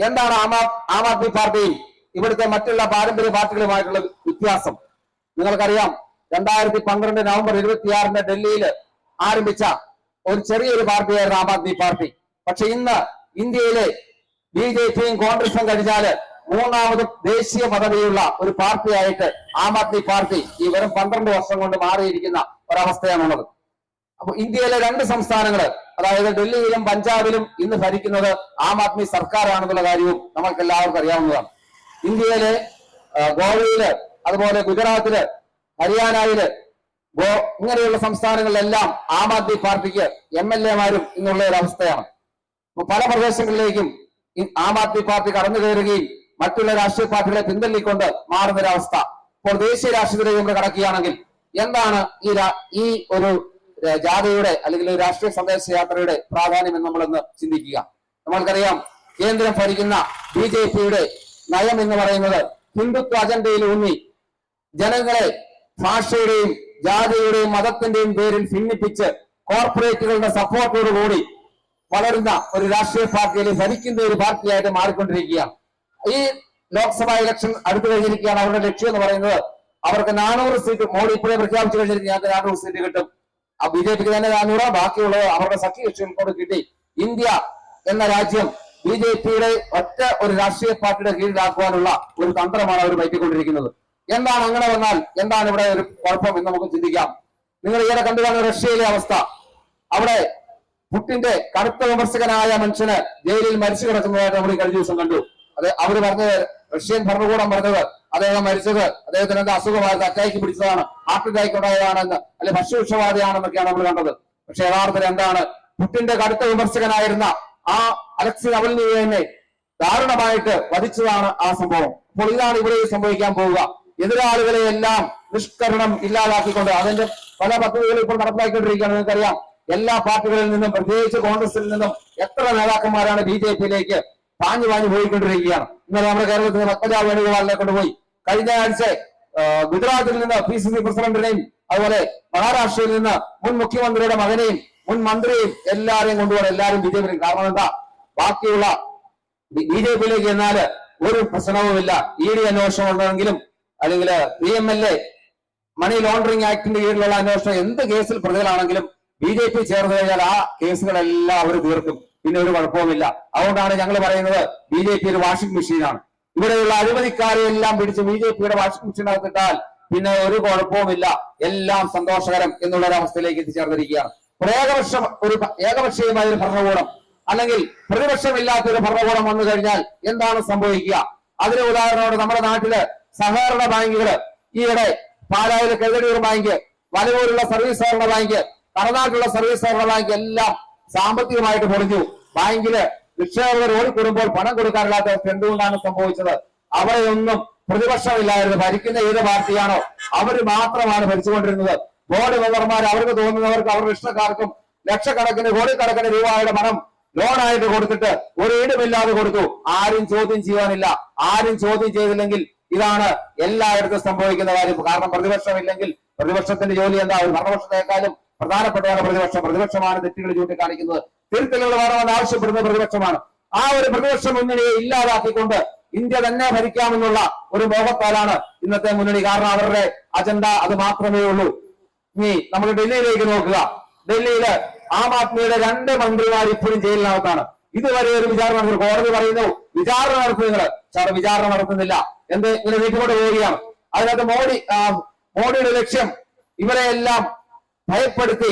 എന്താണ് ആം ആദ്മി പാർട്ടിയും ഇവിടുത്തെ മറ്റുള്ള പാരമ്പര്യ പാർട്ടികളുമായിട്ടുള്ള വ്യത്യാസം? നിങ്ങൾക്കറിയാം, 2012 നവംബർ 26 ഡൽഹിയിൽ ആരംഭിച്ച ഒരു ചെറിയൊരു പാർട്ടിയായിരുന്നു ആം ആദ്മി പാർട്ടി. പക്ഷെ ഇന്ന് ഇന്ത്യയിലെ BJPയും കോൺഗ്രസും കഴിഞ്ഞാല് മൂന്നാമത് ദേശീയ പദവിയുള്ള ഒരു പാർട്ടിയായിട്ട് ആം ആദ്മി പാർട്ടി ഈ വെറും 12 വർഷം കൊണ്ട് മാറിയിരിക്കുന്ന ഒരവസ്ഥയാണുള്ളത്. അപ്പൊ ഇന്ത്യയിലെ 2 സംസ്ഥാനങ്ങള്, അതായത് ഡൽഹിയിലും പഞ്ചാബിലും ഇന്ന് ഭരിക്കുന്നത് ആം ആദ്മി സർക്കാരാണെന്നുള്ള കാര്യവും നമ്മൾക്ക് എല്ലാവർക്കും അറിയാവുന്നതാണ്. ഇന്ത്യയിലെ ഗോവയില്, അതുപോലെ ഗുജറാത്തില്, ഹരിയാനയില്, ഇങ്ങനെയുള്ള സംസ്ഥാനങ്ങളിലെല്ലാം ആം ആദ്മി പാർട്ടിക്ക് MLA-മാരും ഇന്നുള്ള ഒരു അവസ്ഥയാണ്. പല പ്രദേശങ്ങളിലേക്കും ആം ആദ്മി പാർട്ടി കടന്നു കയറുകയും മറ്റുള്ള രാഷ്ട്രീയ പാർട്ടികളെ പിന്തള്ളിക്കൊണ്ട് മാറുന്നൊരവസ്ഥ. ഇപ്പോൾ ദേശീയ രാഷ്ട്രീയത്തിലേക്ക് നമ്മൾ കടക്കുകയാണെങ്കിൽ എന്താണ് ഈ ഒരു ജാഥയുടെ അല്ലെങ്കിൽ രാഷ്ട്രീയ സന്ദേശ യാത്രയുടെ പ്രാധാന്യം എന്ന് നമ്മളൊന്ന് ചിന്തിക്കുക. നമ്മൾക്കറിയാം, കേന്ദ്രം ഭരിക്കുന്ന BJPയുടെ നയം എന്ന് പറയുന്നത് ഹിന്ദുത്വ അജണ്ടയിൽ ഊന്നി ജനങ്ങളെ ഭാഷയുടെയും ജാതിയുടെയും മതത്തിന്റെയും പേരിൽ ഭിന്നിപ്പിച്ച് കോർപ്പറേറ്റുകളുടെ സപ്പോർട്ടോടുകൂടി വളരുന്ന ഒരു രാഷ്ട്രീയ പാർട്ടിയിൽ ഭരിക്കുന്ന ഒരു പാർട്ടിയായിട്ട് മാറിക്കൊണ്ടിരിക്കുകയാണ്. ഈ ലോക്സഭാ ഇലക്ഷൻ അടുത്തു കഴിഞ്ഞിരിക്കുകയാണ്. അവരുടെ ലക്ഷ്യം എന്ന് പറയുന്നത് അവർക്ക് 400 സീറ്റ്, മോഡി ഇപ്പോഴേ പ്രഖ്യാപിച്ചു കഴിഞ്ഞിരിക്കുകയാണ്, 400 സീറ്റ് കിട്ടും. BJPക്ക് തന്നെ 400, ബാക്കിയുള്ളത് അവരുടെ സഖ്യകക്ഷികൾക്കോട് കിട്ടി. ഇന്ത്യ എന്ന രാജ്യം BJPയുടെ ഒറ്റ ഒരു രാഷ്ട്രീയ പാർട്ടിയുടെ കീഴിലാക്കുവാനുള്ള ഒരു തന്ത്രമാണ് അവർ പയറ്റിക്കൊണ്ടിരിക്കുന്നത്. എന്താണ് അങ്ങനെ വന്നാൽ എന്താണ് ഇവിടെ ഒരു കുഴപ്പം എന്ന് നമുക്ക് ചിന്തിക്കാം. നിങ്ങൾ ഈയിടെ കണ്ടു കാണുന്ന റഷ്യയിലെ അവസ്ഥ. അവിടെ പുട്ടിന്റെ കടുത്ത വിമർശകനായ മനുഷ്യന് ജയിലിൽ മരിച്ചു കിടക്കുന്നതായിട്ട് നമ്മൾ ഈ കഴിഞ്ഞ ദിവസം കണ്ടു. അവർ പറഞ്ഞത്, റഷ്യൻ ഭരണകൂടം പറഞ്ഞത് അദ്ദേഹം മരിച്ചത് അദ്ദേഹത്തിന് എന്താ അസുഖമായിരുന്നു, അറ്റാക്ക് പിടിച്ചതാണ്, ഹാർട്ട് അറ്റാക്ക് ഉണ്ടായതാണെന്ന്, അല്ലെ ഭക്ഷ്യവിഷബാധയാണെന്നൊക്കെയാണ് നമ്മൾ കണ്ടത്. പക്ഷെ യഥാർത്ഥത്തിൽ എന്താണ്, പുട്ടിന്റെ കടുത്ത വിമർശകനായിരുന്ന ആ അലക്സി നവൽനിയെ തന്നെ ദാരുണമായിട്ട് വധിച്ചതാണ് ആ സംഭവം. അപ്പോൾ ഇതാണ് ഇവിടെ സംഭവിക്കാൻ പോവുക. എതിരാളികളെ എല്ലാം നിഷ്കരണം ഇല്ലാതാക്കിക്കൊണ്ട് അതിന്റെ പല പദ്ധതികളും ഇപ്പോൾ നടപ്പിലാക്കിക്കൊണ്ടിരിക്കുകയാണ്. നിങ്ങൾക്കറിയാം, എല്ലാ പാർട്ടികളിൽ നിന്നും, പ്രത്യേകിച്ച് കോൺഗ്രസിൽ നിന്നും എത്ര നേതാക്കന്മാരാണ് BJPയിലേക്ക് പാഞ്ഞു പോയിക്കൊണ്ടിരിക്കുകയാണ്. ഇന്നലെ നമ്മുടെ കേരളത്തിൽ നിന്ന് പത്മജ വേണുഗോപാലിനെ കൊണ്ടുപോയി. കഴിഞ്ഞ ആഴ്ച ഗുജറാത്തിൽ നിന്ന് PCC പ്രസിഡന്റിനെയും, അതുപോലെ മഹാരാഷ്ട്രയിൽ നിന്ന് മുൻ മുഖ്യമന്ത്രിയുടെ മകനെയും മുൻ മന്ത്രിയെയും എല്ലാരെയും കൊണ്ടുപോകണം. എല്ലാവരും BJPയിലും. കാരണം എന്താ, ബാക്കിയുള്ള BJPയിലേക്ക് ചെന്നാല് ഒരു പ്രശ്നവുമില്ല. ED അന്വേഷണം ഉണ്ടെങ്കിലും അല്ലെങ്കിൽ PMLA മണി ലോണ്ടറിംഗ് ആക്ടിന്റെ കീഴിലുള്ള അന്വേഷണം എന്ത് കേസിൽ പ്രതികളാണെങ്കിലും BJP ചേർന്ന് കഴിഞ്ഞാൽ ആ കേസുകളെല്ലാം അവർ തീർക്കും. പിന്നെ ഒരു കുഴപ്പവുമില്ല. അതുകൊണ്ടാണ് ഞങ്ങൾ പറയുന്നത് BJP ഒരു വാഷിംഗ് മെഷീനാണ്. ഇവിടെയുള്ള അഴിമതിക്കാരെ എല്ലാം പിടിച്ച് BJPയുടെ വാഷിംഗ് മെഷീനകത്തിട്ടാൽ പിന്നെ ഒരു കുഴപ്പവുമില്ല, എല്ലാം സന്തോഷകരം എന്നുള്ള ഒരു അവസ്ഥയിലേക്ക് എത്തിച്ചേർന്നിരിക്കുകയാണ്. ഒരു ഏകപക്ഷീയമായ ഒരു ഭരണകൂടം അല്ലെങ്കിൽ പ്രതിപക്ഷമില്ലാത്തൊരു ഭരണകൂടം വന്നു കഴിഞ്ഞാൽ എന്താണ് സംഭവിക്കുക? അതിന് ഉദാഹരണമാണ് നമ്മുടെ നാട്ടില് സഹകരണ ബാങ്കുകള്. ഈയിടെ പാലായിലെ കെഴുതടിയൂർ ബാങ്ക്, വലവൂരുള്ള സർവീസ് സഹകരണ ബാങ്ക്, കടനാട്ടിലുള്ള സർവീസ് സഹകരണ ബാങ്ക് എല്ലാം സാമ്പത്തികമായിട്ട് പൊളിഞ്ഞു. ബാങ്കില് നിക്ഷേപകർ ഓടിക്കൂടുമ്പോൾ പണം കൊടുക്കാനില്ലാത്ത എന്തുകൊണ്ടാണ് സംഭവിച്ചത്? അവരെയൊന്നും പ്രതിപക്ഷമില്ലായിരുന്നു. ഭരിക്കുന്ന ഏത് പാർട്ടിയാണോ അവർ മാത്രമാണ് ഭരിച്ചുകൊണ്ടിരുന്നത്. ബോർഡ് മെമ്പർമാർ അവർക്ക് തോന്നുന്നവർക്ക് അവരുടെ ഇഷ്ടക്കാർക്കും ലക്ഷക്കണക്കിന് കോടിക്കണക്കിന് രൂപയുടെ പണം ലോണായിട്ട് കൊടുത്തിട്ട് ഒരു ഈടുമില്ലാതെ കൊടുത്തു. ആരും ചോദ്യം ചെയ്യാനില്ല. ആരും ചോദ്യം ചെയ്തില്ലെങ്കിൽ ഇതാണ് എല്ലായിടത്തും സംഭവിക്കുന്ന കാര്യം. കാരണം പ്രതിപക്ഷമില്ലെങ്കിൽ പ്രതിപക്ഷത്തിന്റെ ജോലി എന്താ? ഒരു ഭരണപക്ഷത്തെക്കാളും പ്രധാനപ്പെട്ടതാണ് പ്രതിപക്ഷം. പ്രതിപക്ഷമാണ് തെറ്റുകൾ ചൂണ്ടിക്കാണിക്കുന്നത്, തിരുത്തലുകൾ വേണമെന്ന് ആവശ്യപ്പെടുന്ന പ്രതിപക്ഷമാണ്. ആ ഒരു പ്രതിപക്ഷ മുന്നണിയെ ഇല്ലാതാക്കിക്കൊണ്ട് ഇന്ത്യ തന്നെ ഭരിക്കാമെന്നുള്ള ഒരു മോഹത്താലാണ് ഇന്നത്തെ മുന്നണി. കാരണം അവരുടെ അജണ്ട അത് മാത്രമേ ഉള്ളൂ. ഇനി നമ്മൾ ഡൽഹിയിലേക്ക് നോക്കുക. ഡൽഹിയില് ആം ആദ്മിയുടെ 2 മന്ത്രിമാർ ഇപ്പോഴും ജയിലിനകത്താണ്. ഇതുവരെ ഒരു വിചാരണ നടത്തുന്നു. കോടതി പറയുന്നു വിചാരണ നടത്തുന്നത്. വിചാരണ നടത്തുന്നില്ല. എന്ത് ഇങ്ങനെ നീട്ടിക്കൊണ്ട് പോവുകയാണ്. അതിനകത്ത് മോഡിയുടെ ലക്ഷ്യം ഇവരെയെല്ലാം ഭയപ്പെടുത്തി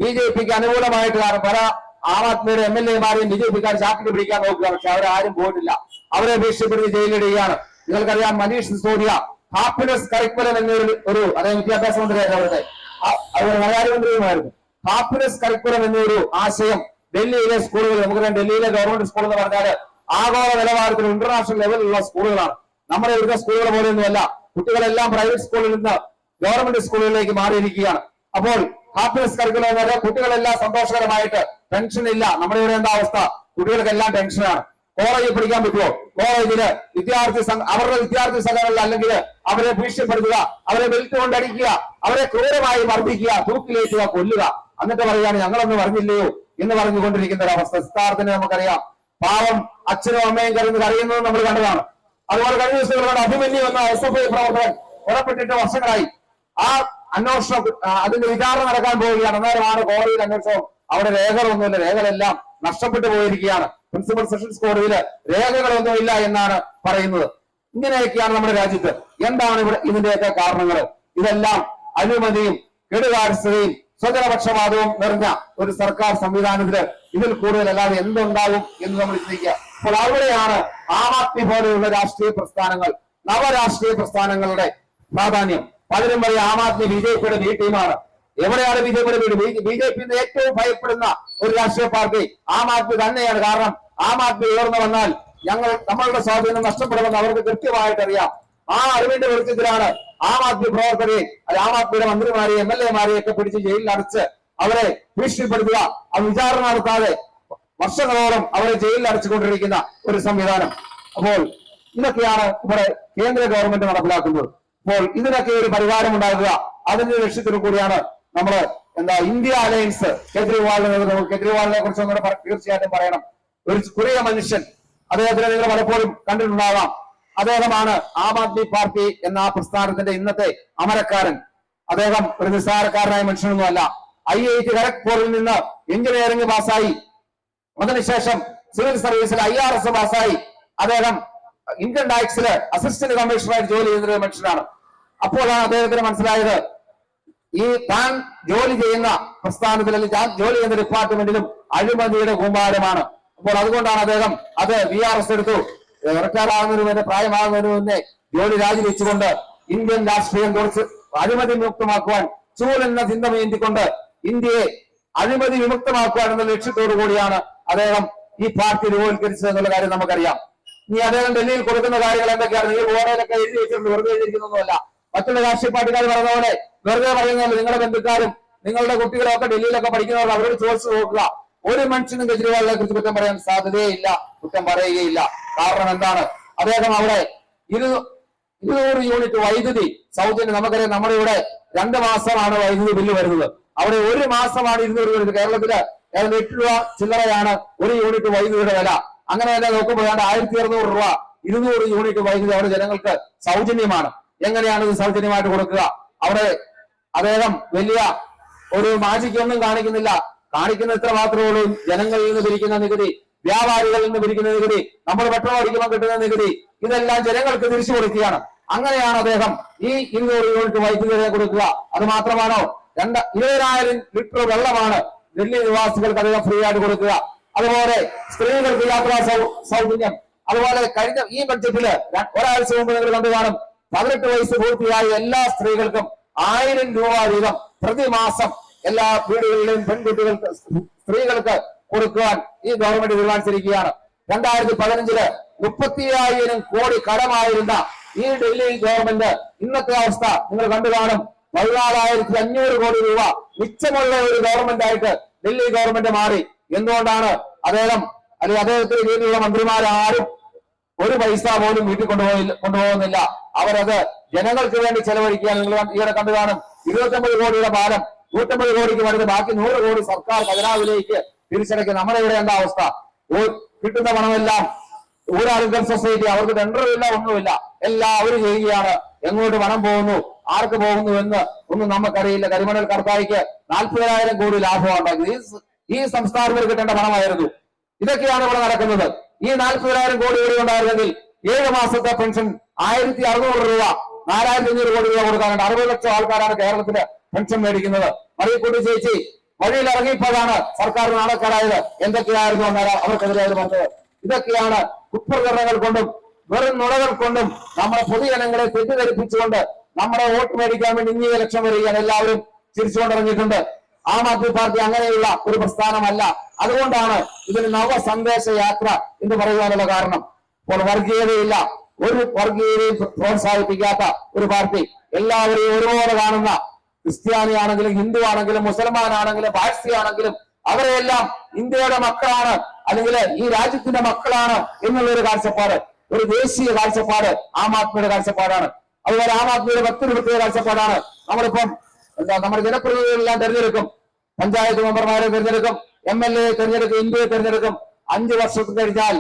BJPക്ക് അനുകൂലമായിട്ട് പല ആം ആദ്മിയുടെ MLA-മാരെയും BJPക്കാർ ചാക്കിട്ട് പിടിക്കാൻ നോക്കുക. പക്ഷെ അവരാരും പോയിട്ടില്ല. അവരെ ഭീഷണിപ്പെടുത്തി ജയിലിടുകയാണ്. നിങ്ങൾക്കറിയാം, മനീഷ് സിസോദിയ ഹാപ്പിനെസ് കരിക്കുലം എന്നൊരു അദ്ദേഹം വിദ്യാഭ്യാസ മന്ത്രിയായിരുന്നു. അവിടുത്തെ അതുപോലെ ധനകാര്യമന്ത്രിയുമായിരുന്നു. ഹാപ്പിനെസ് കരിക്കുലം എന്നൊരു ആശയം ഡൽഹിയിലെ സ്കൂളുകൾ, നമുക്കറിയാം ഡൽഹിയിലെ ഗവൺമെന്റ് സ്കൂൾ എന്ന് പറഞ്ഞാൽ ആഗോള നിലവാരത്തിൽ ഇന്റർനാഷണൽ ലെവലിലുള്ള സ്കൂളുകളാണ്. നമ്മുടെ ഇവിടുത്തെ സ്കൂളുകൾ പോലെയൊന്നുമല്ല. കുട്ടികളെല്ലാം പ്രൈവറ്റ് സ്കൂളിൽ നിന്ന് ഗവൺമെന്റ് സ്കൂളുകളിലേക്ക് മാറിയിരിക്കുകയാണ്. അപ്പോൾ ഹാപ്പിനെസ് കരിക്കുലം എന്ന് പറഞ്ഞാൽ കുട്ടികളെല്ലാം സന്തോഷകരമായിട്ട്, ടെൻഷൻ ഇല്ല. നമ്മുടെ ഇവിടെ എന്താ അവസ്ഥ? കുട്ടികൾക്കെല്ലാം ടെൻഷനാണ്. കോളേജിൽ പഠിക്കാൻ പറ്റുമോ? കോളേജില് അവരുടെ വിദ്യാർത്ഥി സംഘടനകൾ അല്ലെങ്കിൽ അവരെ ഭീഷണിപ്പെടുത്തുക, അവരെ ബെൽറ്റ് കൊണ്ടടിക്കുക, അവരെ ക്രൂരമായി മർദ്ദിക്കുക, തൂക്കിലേറ്റുക, കൊല്ലുക, എന്നിട്ട് പറയുകയാണ് ഞങ്ങളൊന്നും പറഞ്ഞില്ലയോ എന്ന് പറഞ്ഞുകൊണ്ടിരിക്കുന്ന ഒരു അവസ്ഥ. സിദ്ധാർത്ഥിനെ നമുക്കറിയാം, പാവം അച്ഛനും അമ്മയും കരയുന്നത് നമ്മൾ കണ്ടതാണ്. അതുപോലെ കഴിഞ്ഞ ദിവസങ്ങളോട് അഭിമന്യു എന്ന SFI പ്രവർത്തകൻ കൊലപ്പെട്ടിട്ട് വർഷങ്ങളായി. ആ അന്വേഷണം അതിന്റെ വിചാരണ നടക്കാൻ പോവുകയാണ്. അന്നേരമാണ് കോടതിയിൽ അന്വേഷണം. അവിടെ രേഖകളൊന്നുമില്ല, രേഖകളെല്ലാം നഷ്ടപ്പെട്ടു പോയിരിക്കുകയാണ്. പ്രിൻസിപ്പൽ സെഷൻസ് കോടതിയിൽ രേഖകളൊന്നുമില്ല എന്നാണ് പറയുന്നത്. ഇങ്ങനെയൊക്കെയാണ് നമ്മുടെ രാജ്യത്ത്. എന്താണ് ഇവിടെ ഇതിന്റെയൊക്കെ കാരണങ്ങൾ? ഇതെല്ലാം അഴിമതിയും കെടുകാര്യസ്ഥതയും സ്വജനപക്ഷപാതവും നിറഞ്ഞ ഒരു സർക്കാർ സംവിധാനത്തില് ഇതിൽ കൂടുതൽ അല്ലാതെ എന്തുണ്ടാവും എന്ന് നമ്മൾ ചിന്തിക്കുക. അപ്പോൾ അവിടെയാണ് ആം ആദ്മി പോലെയുള്ള രാഷ്ട്രീയ പ്രസ്ഥാനങ്ങൾ, നവരാഷ്ട്രീയ പ്രസ്ഥാനങ്ങളുടെ പ്രാധാന്യം. പലരും പറയും ആം ആദ്മി BJPയുടെ ബി ടീമാണ്. എവിടെയാണ് BJPയുടെ വീട്? BJP ഏറ്റവും ഭയപ്പെടുന്ന ഒരു രാഷ്ട്രീയ പാർട്ടി ആം ആദ്മി തന്നെയാണ്. കാരണം ആം ആദ്മി ഉയർന്നു വന്നാൽ നമ്മളുടെ സ്വാധീനം നഷ്ടപ്പെടുമെന്ന് അവർക്ക് കൃത്യമായിട്ട് അറിയാം. ആ അറിവിന്റെ വെളിച്ചത്തിലാണ് ആം ആദ്മി പ്രവർത്തകരെ, ആം ആദ്മിയുടെ മന്ത്രിമാരെയും MLA ഒക്കെ പിടിച്ച് ജയിലിൽ അടച്ച് അവരെ ഭീഷണിപ്പെടുത്തുക, അത് വിചാരണ നടത്താതെ വർഷങ്ങളോളം അവരെ ജയിലിൽ അടച്ചുകൊണ്ടിരിക്കുന്ന ഒരു സംവിധാനം. അപ്പോൾ ഇതൊക്കെയാണ് ഇവിടെ കേന്ദ്ര ഗവൺമെന്റ് നടപ്പിലാക്കുന്നത്. അപ്പോൾ ഇതിനൊക്കെ ഒരു പരിഹാരം ഉണ്ടാകുക, അതിന്റെ ലക്ഷ്യത്തിനു കൂടിയാണ് നമ്മള് ഇന്ത്യ അലയൻസ് കേജ്രിവാളിനെ കുറിച്ച് ഒന്നുകൂടെ തീർച്ചയായിട്ടും പറയണം. ഒരു കുറിയ മനുഷ്യൻ, അദ്ദേഹത്തിനെ നിങ്ങൾ പലപ്പോഴും കണ്ടിട്ടുണ്ടാവാം. അദ്ദേഹമാണ് ആം ആദ്മി പാർട്ടി എന്ന ആ പ്രസ്ഥാനത്തിന്റെ ഇന്നത്തെ അമരക്കാരൻ. അദ്ദേഹം ഒരു നിസ്സാരക്കാരനായ മനുഷ്യനൊന്നുമല്ല. IIT ഖരഗ്പൂരിൽ നിന്ന് എഞ്ചിനീയറിംഗ് പാസ്സായി, അതിനുശേഷം സിവിൽ സർവീസിൽ IRS പാസ്സായി. അദ്ദേഹം ഇൻകം ടാക്സില് അസിസ്റ്റന്റ് കമ്മീഷണറായി ജോലി ചെയ്യുന്ന ഒരു മനുഷ്യനാണ്. അപ്പോഴാണ് അദ്ദേഹത്തിന് മനസ്സിലായത് ഈ താൻ ജോലി ചെയ്യുന്ന പ്രസ്ഥാനത്തിൽ അല്ലെങ്കിൽ താൻ ജോലി ചെയ്യുന്ന ഡിപ്പാർട്ട്മെന്റിലും അഴിമതിയുടെ കൂമ്പാരമാണ്. അപ്പോൾ അതുകൊണ്ടാണ് അദ്ദേഹം അത് VRS എടുത്തു. റിട്ടയർ ആകുന്നതിന് മുന്നേ, പ്രായമാകുന്നതിന് മുന്നേ ജോലി രാജിവെച്ചുകൊണ്ട് ഇന്ത്യൻ രാഷ്ട്രീയം കുറച്ച് അഴിമതി വിമുക്തമാക്കുവാൻ ചൂലെന്ന ചിന്തമേന്തിക്കൊണ്ട് ഇന്ത്യയെ അഴിമതി വിമുക്തമാക്കുവാൻ എന്ന ലക്ഷ്യത്തോടു കൂടിയാണ് അദ്ദേഹം ഈ പാർട്ടി രൂപവൽക്കരിച്ചത് എന്നുള്ള കാര്യം നമുക്കറിയാം. ഇനി അദ്ദേഹം ഡൽഹിയിൽ കൊടുക്കുന്ന കാര്യങ്ങൾ എന്തൊക്കെയാണ്? നിങ്ങൾ ബോർഡിലൊക്കെ എഴുതി വെച്ചിട്ടുണ്ട്, വെറുതെ എഴുതിയിരിക്കുന്നൊന്നുമല്ല. മറ്റുള്ള രാഷ്ട്രീയ പാർട്ടിക്കാർ പറഞ്ഞ പോലെ വെറുതെ പറയുന്നതല്ല. നിങ്ങളുടെ ബന്ധുക്കാരും നിങ്ങളുടെ കുട്ടികളൊക്കെ ഡൽഹിയിലൊക്കെ പഠിക്കുന്നവർ അവരോട് ചോദിച്ചു നോക്കുക. ഒരു മനുഷ്യനും കെജ്രിവാളിനെ കുറിച്ച് കുറ്റം പറയാൻ സാധ്യതയില്ല, കുറ്റം പറയുകയില്ല. കാരണം എന്താണ്? അദ്ദേഹം അവിടെ 200 യൂണിറ്റ് വൈദ്യുതി സൗജന്യം. നമുക്കറിയാം, നമ്മുടെ ഇവിടെ 2 മാസമാണ് വൈദ്യുതി ബില്ല് വരുന്നത്. അവിടെ 1 മാസമാണ് 200 യൂണിറ്റ്. കേരളത്തില് 8 രൂപ ചില്ലറയാണ് 1 യൂണിറ്റ് വൈദ്യുതിയുടെ വില. അങ്ങനെ തന്നെ നോക്കുമ്പോൾ 1200 രൂപ 200 യൂണിറ്റ് വൈദ്യുതി അവിടെ ജനങ്ങൾക്ക് സൗജന്യമാണ്. എങ്ങനെയാണ് ഇത് സൗജന്യമായിട്ട് കൊടുക്കുക? അവിടെ അദ്ദേഹം വലിയ ഒരു മാജിക്കൊന്നും കാണിക്കുന്നില്ല. കാണിക്കുന്ന ഇത്ര മാത്രമേ ഉള്ളൂ. ജനങ്ങളിൽ നിന്ന് പിരിക്കുന്ന നികുതി, വ്യാപാരികളിൽ നിന്ന് പിരിക്കുന്ന നികുതി, നമ്മൾ പെട്രോൾ അടിക്കുമ്പോൾ കിട്ടുന്ന നികുതി, ഇതെല്ലാം ജനങ്ങൾക്ക് തിരിച്ചു കൊടുക്കുകയാണ്. അങ്ങനെയാണ് അദ്ദേഹം ഈ 200 യൂണിറ്റ് വൈദ്യുതി കൊടുക്കുക. അത് മാത്രമാണോ? 20,000 ലിറ്റർ വെള്ളമാണ് ഡൽഹി നിവാസികൾക്ക് അദ്ദേഹം ഫ്രീ ആയിട്ട് കൊടുക്കുക. അതുപോലെ സ്ത്രീകൾക്ക് യാത്രാ സൗജന്യം. അതുപോലെ കഴിഞ്ഞ ഈ ബഡ്ജറ്റില് ഒരാഴ്ച മുമ്പ് നിങ്ങൾ കണ്ടു കാണും, 18 വയസ്സ് പൂർത്തിയായ എല്ലാ സ്ത്രീകൾക്കും 1000 രൂപ വീതം പ്രതിമാസം എല്ലാ വീടുകളിലെയും പെൺകുട്ടികൾക്ക്, സ്ത്രീകൾക്ക് കൊടുക്കുവാൻ ഈ ഗവൺമെന്റ് തീരുമാനിച്ചിരിക്കുകയാണ്. 2015 35,000 കോടി കടമായിരുന്ന ഈ ഡൽഹി ഗവൺമെന്റ് ഇന്നത്തെ അവസ്ഥ നിങ്ങൾ കണ്ടു കാണും. 14,500 കോടി രൂപ മിച്ചമുള്ള ഒരു ഗവൺമെന്റ് ആയിട്ട് ഡൽഹി ഗവൺമെന്റ് മാറി. എന്തുകൊണ്ടാണ്? അദ്ദേഹം അല്ലെങ്കിൽ അദ്ദേഹത്തിന് കീഴിലുള്ള മന്ത്രിമാരാരും ഒരു പൈസ പോലും വീട്ടിൽ കൊണ്ടുപോകുന്നില്ല. അവരത് ജനങ്ങൾക്ക് വേണ്ടി ചെലവഴിക്കാൻ നിങ്ങൾ ഈയിടെ കണ്ടു കാണും. 29 കോടിയുടെ പാലം 150 കോടിക്ക് വരുന്നത്, ബാക്കി 100 കോടി സർക്കാർ ഖജനാവിലേക്ക് തിരിച്ചടയ്ക്കും. നമ്മുടെ ഇവിടെ എന്താ അവസ്ഥ? കിട്ടുന്ന പണമെല്ലാം ഊരാളുകൾ സൊസൈറ്റി, അവർക്ക് ടെൻഡറുമില്ല, ഒന്നുമില്ല, എല്ലാം അവർ ചെയ്യുകയാണ്. എങ്ങോട്ട് പണം പോകുന്നു, ആർക്ക് പോകുന്നു എന്ന് ഒന്നും നമുക്കറിയില്ല. കരിമണൽ കർത്തായിക്ക് 40,000 കോടി ലാഭം ഉണ്ടാക്കി. ഈ സംസ്ഥാനത്തിന് കിട്ടേണ്ട പണമായിരുന്നു. ഇതൊക്കെയാണ് ഇവിടെ നടക്കുന്നത്. ഈ 40,000 കോടി കൂടി ഉണ്ടായിരുന്നെങ്കിൽ 7 മാസത്തെ പെൻഷൻ 1,600 രൂപ, 4,500 കോടി രൂപ കൊടുക്കാനുണ്ട്. 60 ലക്ഷം ആൾക്കാരാണ് കേരളത്തില് പെൻഷൻ മേടിക്കുന്നത്. മറിയക്കുട്ടി ചേച്ചി വഴിയിൽ ഇറങ്ങിയപ്പോഴാണ് സർക്കാർ നാണക്കേടായത്. എന്തൊക്കെയായിരുന്നു അവർക്കെതിരെ പറഞ്ഞത്? ഇതൊക്കെയാണ് കുപ്രചരണങ്ങൾ കൊണ്ടും വെറും നുണകൾ കൊണ്ടും നമ്മുടെ പൊതുജനങ്ങളെ തെറ്റിദ്ധരിപ്പിച്ചുകൊണ്ട് നമ്മുടെ വോട്ട് മേടിക്കാൻ വേണ്ടി ഇനി ഇലക്ഷൻ വരികയാണ്. എല്ലാവരും ചിരിച്ചുകൊണ്ടിറങ്ങിയിട്ടുണ്ട്. ആം ആദ്മി പാർട്ടി അങ്ങനെയുള്ള ഒരു പ്രസ്ഥാനമല്ല. അതുകൊണ്ടാണ് ഇതിന് നവ സന്ദേശ യാത്ര എന്ന് പറയുവാനുള്ള കാരണം. ഇപ്പോൾ വർഗീയതയില്ല, ഒരു വർഗീയതയും പ്രോത്സാഹിപ്പിക്കാത്ത ഒരു പാർട്ടി, എല്ലാവരെയും ഒരുപോലെ കാണുന്ന, ക്രിസ്ത്യാനിയാണെങ്കിലും ഹിന്ദു ആണെങ്കിലും മുസൽമാനാണെങ്കിലും പാഴ്സിയാണെങ്കിലും അവരെല്ലാം ഇന്ത്യയുടെ മക്കളാണ്, അല്ലെങ്കിൽ ഈ രാജ്യത്തിന്റെ മക്കളാണ് എന്നുള്ള ഒരു കാഴ്ചപ്പാട്, ഒരു ദേശീയ കാഴ്ചപ്പാട് ആം ആദ്മിയുടെ കാഴ്ചപ്പാടാണ്. അതുപോലെ ആം ആദ്മിയുടെ മറ്റൊരു പ്രത്യേക കാഴ്ചപ്പാടാണ്. നമ്മളിപ്പം നമ്മുടെ ജനപ്രതിനിധികളെല്ലാം തെരഞ്ഞെടുക്കും, പഞ്ചായത്ത് മെമ്പർമാരെ തെരഞ്ഞെടുക്കും, MLA തെരഞ്ഞെടുക്കും, MP തെരഞ്ഞെടുക്കും. 5 വർഷത്തിൽ കഴിഞ്ഞാൽ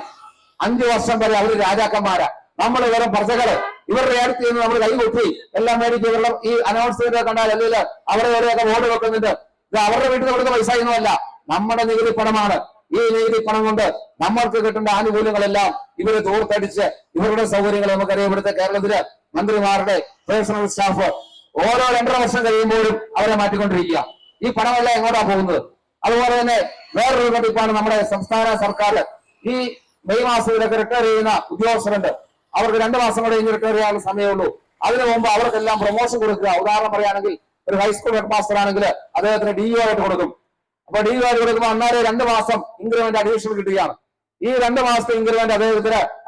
5 വർഷം വരെ അവർ രാജാക്കന്മാരാ, നമ്മൾ വെറും പ്രജകള്. ഇവരുടെ അടുത്ത് നിന്ന് നമ്മൾ കൈകൊട്ടി എല്ലാം മേടിച്ച് ഇവരുടെ ഈ അനൗൺസ്മെന്റ് കണ്ടാൽ അല്ലെങ്കിൽ അവരെ എവിടെയൊക്കെ ബോർഡ് വെക്കുന്നുണ്ട്. ഇത് അവരുടെ വീട്ടിൽ കൊടുത്ത പൈസ ഒന്നുമല്ല, നമ്മുടെ നികുതി പണമാണ്. ഈ നികുതി പണം കൊണ്ട് നമ്മൾക്ക് കിട്ടേണ്ട ആനുകൂല്യങ്ങളെല്ലാം ഇവര് തൂർത്തടിച്ച് ഇവരുടെ സൗകര്യങ്ങൾ നമുക്കറിയാം. ഇവിടുത്തെ കേരളത്തില് മന്ത്രിമാരുടെ പേഴ്സണൽ സ്റ്റാഫ് ഓരോ 2.5 വർഷം കഴിയുമ്പോഴും അവരെ മാറ്റിക്കൊണ്ടിരിക്കുക. ഈ പണമെല്ലാം എങ്ങോട്ടാ പോകുന്നത്? അതുപോലെ തന്നെ വേറൊരു തട്ടിപ്പാണ് നമ്മുടെ സംസ്ഥാന സർക്കാർ. ഈ മെയ് മാസത്തിലൊക്കെ റിട്ടയർ ചെയ്യുന്ന ഉദ്യോഗസ്ഥരുണ്ട്, അവർക്ക് 2 മാസം കൂടെ ഇനി റിട്ടയർ ചെയ്യാനുള്ള സമയമുള്ളൂ. അതിനു മുമ്പ് അവർക്കെല്ലാം പ്രൊമോഷൻ കൊടുക്കുക. ഉദാഹരണം പറയുകയാണെങ്കിൽ ഒരു ഹൈസ്കൂൾ ഹെഡ് മാസ്റ്റർ ആണെങ്കിൽ അദ്ദേഹത്തിന് DO ആയിട്ട് കൊടുക്കും. അപ്പൊ DO ആയിട്ട് കൊടുക്കുമ്പോൾ അന്നേരം 2 മാസം ഇൻക്രിമെന്റ് അഡീഷണൽ കിട്ടുകയാണ്. ഈ 2 മാസത്തെ ഇൻക്രിമെന്റ്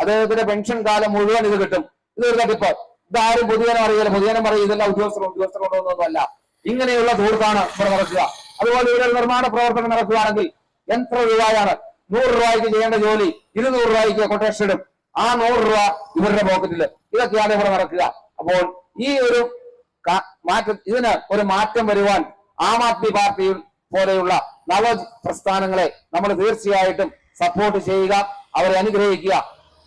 അദ്ദേഹത്തിന്റെ പെൻഷൻ കാലം മുഴുവൻ ഇത് കിട്ടും. ഇതൊരു തട്ടിപ്പ്. ഇതാരും പൊതുജനം അറിയില്ല. പൊതുജനം പറയും ഇതെല്ലാം ഉദ്യോഗസ്ഥർ കൊണ്ടുവന്നൊന്നുമല്ല. ഇങ്ങനെയുള്ള ധൂർത്താണ് ഇവിടെ നടക്കുക. അതുപോലെ ഇവിടെ നിർമ്മാണ പ്രവർത്തനം നടക്കുകയാണെങ്കിൽ എത്ര രൂപയാണ്? 100 രൂപയ്ക്ക് ചെയ്യേണ്ട ജോലി 200 രൂപയ്ക്ക് കൊട്ടേഷൻ ഇടും. ആ 100 രൂപ ഇവരുടെ പോക്കറ്റില്. ഇതൊക്കെയാണ് ഇവിടെ നടക്കുക. അപ്പോൾ ഈ ഒരു ഇതിന് ഒരു മാറ്റം വരുവാൻ ആം ആദ്മി പാർട്ടി പോലെയുള്ള നവ പ്രസ്ഥാനങ്ങളെ നമ്മൾ തീർച്ചയായിട്ടും സപ്പോർട്ട് ചെയ്യുക, അവരെ അനുഗ്രഹിക്കുക.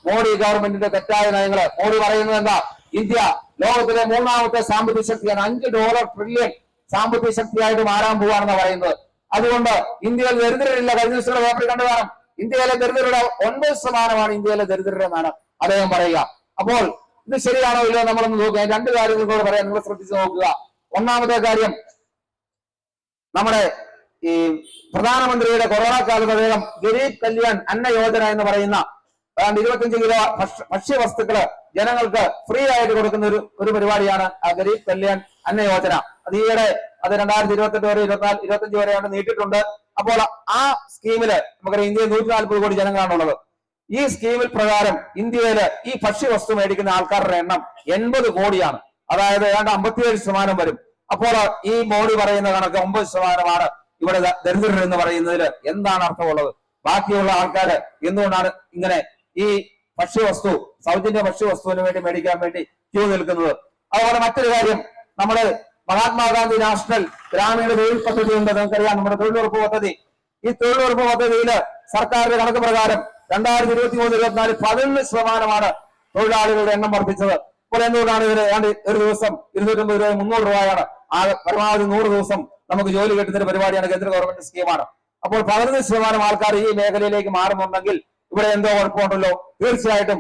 മോഡി ഗവൺമെന്റിന്റെ തെറ്റായ നയങ്ങള്, മോഡി പറയുന്നത് എന്താ? ഇന്ത്യ ലോകത്തിലെ 3ാമത്തെ സാമ്പത്തിക ശക്തിയാണ്. $5 ട്രില്യൺ സാമ്പത്തിക ശക്തിയായിട്ട് മാറാൻ പോവാണെന്ന് പറയുന്നത്. അതുകൊണ്ട് ഇന്ത്യയിൽ ദരിദ്രരില്ല. കഴിഞ്ഞ ദിവസത്തെ പേപ്പറിൽ കണ്ടു കാണും, ഇന്ത്യയിലെ ദരിദ്രരുടെ 9% ഇന്ത്യയിലെ ദരിദ്രരെന്നാണ് അദ്ദേഹം പറയുക. അപ്പോൾ ഇത് ശരിയാണോ ഇല്ലയോ നമ്മളൊന്ന് നോക്കുക. 2 കാര്യങ്ങൾ കൂടെ പറയാം, നിങ്ങൾ ശ്രദ്ധിച്ചു നോക്കുക. ഒന്നാമത്തെ കാര്യം, നമ്മുടെ ഈ പ്രധാനമന്ത്രിയുടെ കൊറോണ കാലത്ത് അദ്ദേഹം ഗരീബ് കല്യാൺ അന്ന യോജന എന്ന് പറയുന്ന 25 കിലോ ഭക്ഷ്യവസ്തുക്കള് ജനങ്ങൾക്ക് ഫ്രീ ആയിട്ട് കൊടുക്കുന്ന ഒരു പരിപാടിയാണ് ആ ഗരീബ് കല്യാൺ അന്ന യോജന. അത് ഈയിടെ 2028 വരെ 25 വരെയാണ് നീട്ടിയിട്ടുണ്ട്. അപ്പോൾ ആ സ്കീമില് നമുക്കറിയാം ഇന്ത്യയിൽ 140 കോടി ജനങ്ങളാണുള്ളത്. ഈ സ്കീമിൽ പ്രകാരം ഇന്ത്യയില് ഈ ഭക്ഷ്യവസ്തു മേടിക്കുന്ന ആൾക്കാരുടെ എണ്ണം 80 കോടിയാണ്. അതായത് ഏതാണ്ട് 57% വരും. അപ്പോൾ ഈ മോഡി പറയുന്ന കണക്ക് 9% ഇവിടെ ദരിദ്രർ എന്ന് പറയുന്നതിൽ എന്താണ് അർത്ഥമുള്ളത്? ബാക്കിയുള്ള ആൾക്കാര് എന്തുകൊണ്ടാണ് ഇങ്ങനെ ഈ ഭക്ഷ്യവസ്തു, സൗജന്യ ഭക്ഷ്യവസ്തുവിന് വേണ്ടി മേടിക്കാൻ വേണ്ടി ക്യൂ നിൽക്കുന്നത്? അതുപോലെ മറ്റൊരു കാര്യം, നമ്മുടെ മഹാത്മാഗാന്ധി നാഷണൽ ഗ്രാമീണ തൊഴിൽ പദ്ധതി ഉണ്ട്, നമുക്കറിയാം. നമ്മുടെ തൊഴിലുറപ്പ് പദ്ധതി. ഈ തൊഴിലുറപ്പ് പദ്ധതിയിൽ സർക്കാരിന്റെ കണക്ക് പ്രകാരം 2023-24 11% തൊഴിലാളികളുടെ എണ്ണം വർദ്ധിച്ചത്. അപ്പോൾ എന്തുകൊണ്ടാണ് ഇതിന് ഒരു ദിവസം 250 രൂപ 300 രൂപയാണ് പരമാവധി 100 ദിവസം നമുക്ക് ജോലി കിട്ടുന്ന ഒരു പരിപാടിയാണ്, കേന്ദ്ര ഗവൺമെന്റ് സ്കീമാണ്. അപ്പോൾ 11% ആൾക്കാർ ഈ മേഖലയിലേക്ക് മാറുന്നുണ്ടെങ്കിൽ ഇവിടെ എന്തോ കുഴപ്പമുണ്ടല്ലോ. തീർച്ചയായിട്ടും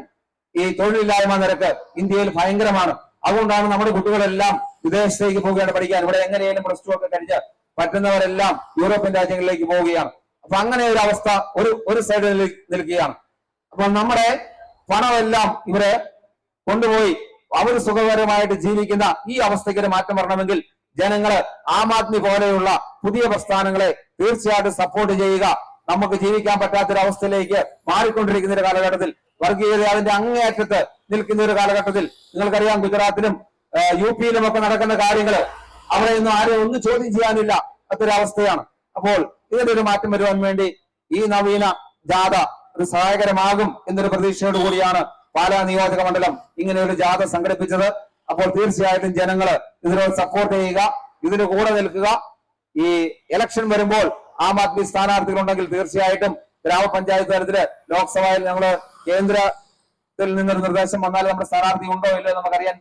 ഈ തൊഴിലില്ലായ്മ നിരക്ക് ഇന്ത്യയിൽ ഭയങ്കരമാണ്. അതുകൊണ്ടാണ് നമ്മുടെ കുട്ടികളെല്ലാം വിദേശത്തേക്ക് പോവുകയാണ് പഠിക്കാൻ. ഇവിടെ എങ്ങനെയാലും +2 ഒക്കെ കഴിഞ്ഞ് പറ്റുന്നവരെല്ലാം യൂറോപ്യൻ രാജ്യങ്ങളിലേക്ക് പോവുകയാണ്. അപ്പൊ അങ്ങനെ ഒരു അവസ്ഥ ഒരു സൈഡിൽ നിൽക്കുകയാണ്. അപ്പൊ നമ്മുടെ പണമെല്ലാം ഇവര് കൊണ്ടുപോയി അവർ സുഖകരമായിട്ട് ജീവിക്കുന്ന ഈ അവസ്ഥയ്ക്ക് മാറ്റം വരണമെങ്കിൽ ജനങ്ങള് ആം ആദ്മി പോലെയുള്ള പുതിയ പ്രസ്ഥാനങ്ങളെ തീർച്ചയായിട്ടും സപ്പോർട്ട് ചെയ്യുക. നമുക്ക് ജീവിക്കാൻ പറ്റാത്തൊരവസ്ഥയിലേക്ക് മാറിക്കൊണ്ടിരിക്കുന്ന ഒരു കാലഘട്ടത്തിൽ, വർഗീയത അതിന്റെ അങ്ങേയറ്റത്ത് നിൽക്കുന്ന ഒരു കാലഘട്ടത്തിൽ, നിങ്ങൾക്കറിയാം ഗുജറാത്തിലും UP യിലും ഒക്കെ നടക്കുന്ന കാര്യങ്ങള് അവിടെ ഒന്നും ആരും ഒന്നും ചോദ്യം ചെയ്യാനില്ല അതൊരവസ്ഥയാണ്. അപ്പോൾ ഇതിന്റെ ഒരു മാറ്റം വരുവാൻ വേണ്ടി ഈ നവീന ജാഥ ഒരു സഹായകരമാകും എന്നൊരു പ്രതീക്ഷയോട് കൂടിയാണ് പാലാ നിയോജക മണ്ഡലം ഇങ്ങനെ ഒരു ജാഥ സംഘടിപ്പിച്ചത്. അപ്പോൾ തീർച്ചയായിട്ടും ജനങ്ങള് ഇതിനോട് സപ്പോർട്ട് ചെയ്യുക, ഇതിന് കൂടെ നിൽക്കുക. ഈ ഇലക്ഷൻ വരുമ്പോൾ ആം ആദ്മി സ്ഥാനാർത്ഥികളുണ്ടെങ്കിൽ തീർച്ചയായിട്ടും ഗ്രാമപഞ്ചായത്ത് തലത്തില്, ലോക്സഭയിൽ ഞങ്ങള് കേന്ദ്രത്തിൽ നിന്നൊരു നിർദ്ദേശം വന്നാൽ നമ്മുടെ സ്ഥാനാർത്ഥി ഉണ്ടോ ഇല്ലയോ നമുക്കറിയാൻ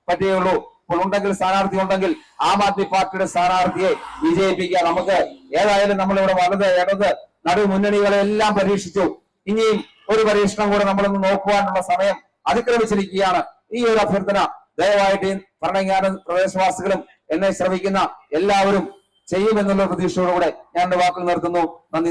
പറ്റുകയുള്ളൂ. അപ്പോൾ ഉണ്ടെങ്കിൽ സ്ഥാനാർത്ഥി ഉണ്ടെങ്കിൽ ആം ആദ്മി പാർട്ടിയുടെ സ്ഥാനാർത്ഥിയെ വിജയിപ്പിക്കുക. നമുക്ക് ഏതായാലും നമ്മളിവിടെ വലത് ഇടത് നടു മുന്നണികളെല്ലാം പരീക്ഷിച്ചു. ഇനിയും ഒരു പരീക്ഷണം കൂടെ നമ്മളൊന്ന് നോക്കുവാനുള്ള സമയം അതിക്രമിച്ചിരിക്കുകയാണ്. ഈ ഒരു അഭ്യർത്ഥന ദയവായിട്ട് ഭരണങ്ങാന പ്രദേശവാസികളും എന്നെ ശ്രമിക്കുന്ന എല്ലാവരും ചെയ്യുമെന്നുള്ള പ്രതീക്ഷയോടുകൂടെ ഞാൻ എന്റെ വാക്കുകൾ നിർത്തുന്നു. നന്ദി.